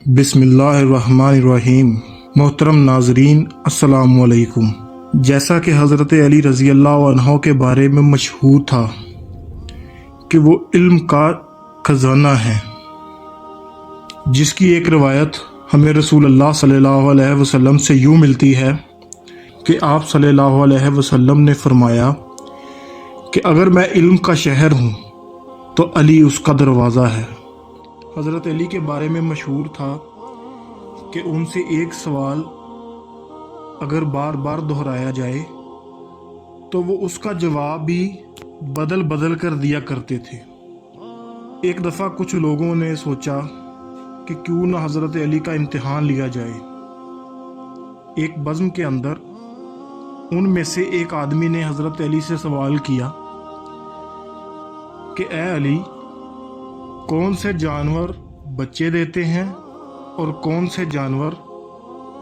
बिस्मिल्लाहिर्रहमानिर्रहीम। मोहतरम नाजरीन, अस्सलामु अलैकुम। जैसा कि हज़रत अली रज़ी अल्लाह अन्हो के बारे में मशहूर था कि वो इल्म का खजाना है, जिसकी एक रिवायत हमें रसूलुल्लाह सल्लल्लाहु अलैहि वसल्लम से यूँ मिलती है कि आप सल्लल्लाहु अलैहि वसल्लम ने फरमाया कि अगर मैं इल्म का शहर हूँ तो अली उसका दरवाज़ा है। हज़रत अली के बारे में मशहूर था कि उनसे एक सवाल अगर बार बार दोहराया जाए तो वो उसका जवाब भी बदल बदल कर दिया करते थे। एक दफ़ा कुछ लोगों ने सोचा कि क्यों ना हज़रत अली का इम्तिहान लिया जाए। एक बज़्म के अंदर उनमें से एक आदमी ने हज़रत अली से सवाल किया कि ए अली, कौन से जानवर बच्चे देते हैं और कौन से जानवर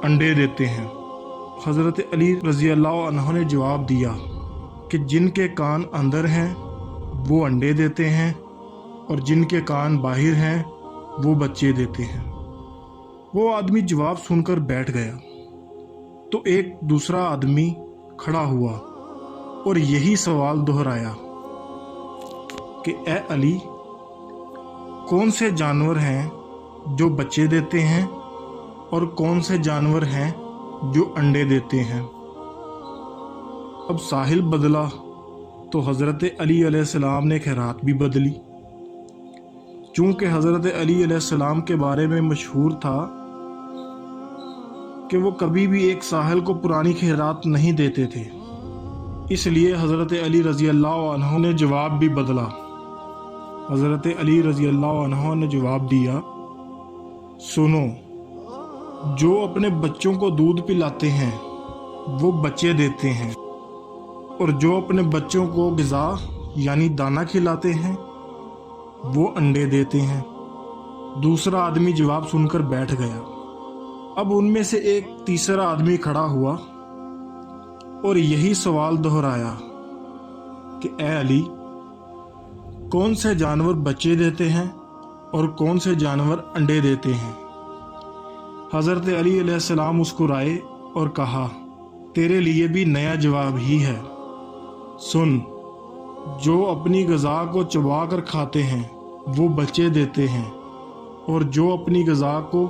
अंडे देते हैं। हज़रत अली रज़ी अल्लाह अन्हु ने जवाब दिया कि जिनके कान अंदर हैं वो अंडे देते हैं और जिनके कान बाहर हैं वो बच्चे देते हैं। वो आदमी जवाब सुनकर बैठ गया तो एक दूसरा आदमी खड़ा हुआ और यही सवाल दोहराया कि ए अली, कौन से जानवर हैं जो बच्चे देते हैं और कौन से जानवर हैं जो अंडे देते हैं। अब साहिल बदला तो हज़रत अली अलैहिस्सलाम ने खैरात भी बदली। चूँकि हज़रत अली अलैहिस्सलाम के बारे में मशहूर था कि वो कभी भी एक साहिल को पुरानी खैरात नहीं देते थे, इसलिए हज़रत अली रज़ी अल्लाह अन्हु ने जवाब भी बदला। हज़रत अली रज़ी अल्लाह अन्हु ने जवाब दिया, सुनो, जो अपने बच्चों को दूध पिलाते हैं वो बच्चे देते हैं और जो अपने बच्चों को ग़िज़ा यानी दाना खिलाते हैं वो अंडे देते हैं। दूसरा आदमी जवाब सुनकर बैठ गया। अब उनमें से एक तीसरा आदमी खड़ा हुआ और यही सवाल दोहराया कि ए अली, कौन से जानवर बच्चे देते हैं और कौन से जानवर अंडे देते हैं। हज़रत अली अलैहिस्सलाम मुस्कुराए और कहा, तेरे लिए भी नया जवाब ही है। सुन, जो अपनी ग़िज़ा को चबा कर खाते हैं वो बच्चे देते हैं और जो अपनी ग़िज़ा को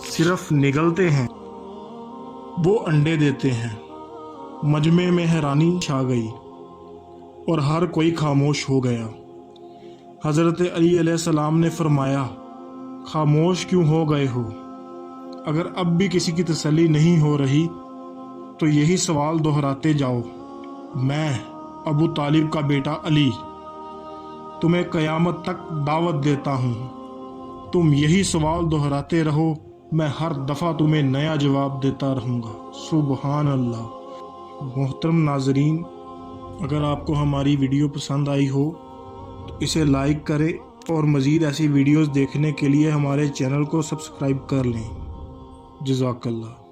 सिर्फ निगलते हैं वो अंडे देते हैं। मजमे में हैरानी छा गई और हर कोई खामोश हो गया। हज़रत अली अलैहिस्सलाम ने फरमाया, खामोश क्यों हो गए हो? अगर अब भी किसी की तसल्ली नहीं हो रही तो यही सवाल दोहराते जाओ। मैं अबू तालिब का बेटा अली तुम्हें क़यामत तक दावत देता हूँ। तुम यही सवाल दोहराते रहो, मैं हर दफ़ा तुम्हें नया जवाब देता रहूँगा। सुबहान अल्लाह। मोहतरम नाजरीन, अगर आपको हमारी वीडियो पसंद आई हो तो इसे लाइक करें और मज़ीद ऐसी वीडियोस देखने के लिए हमारे चैनल को सब्सक्राइब कर लें। जज़ाकल्लाह।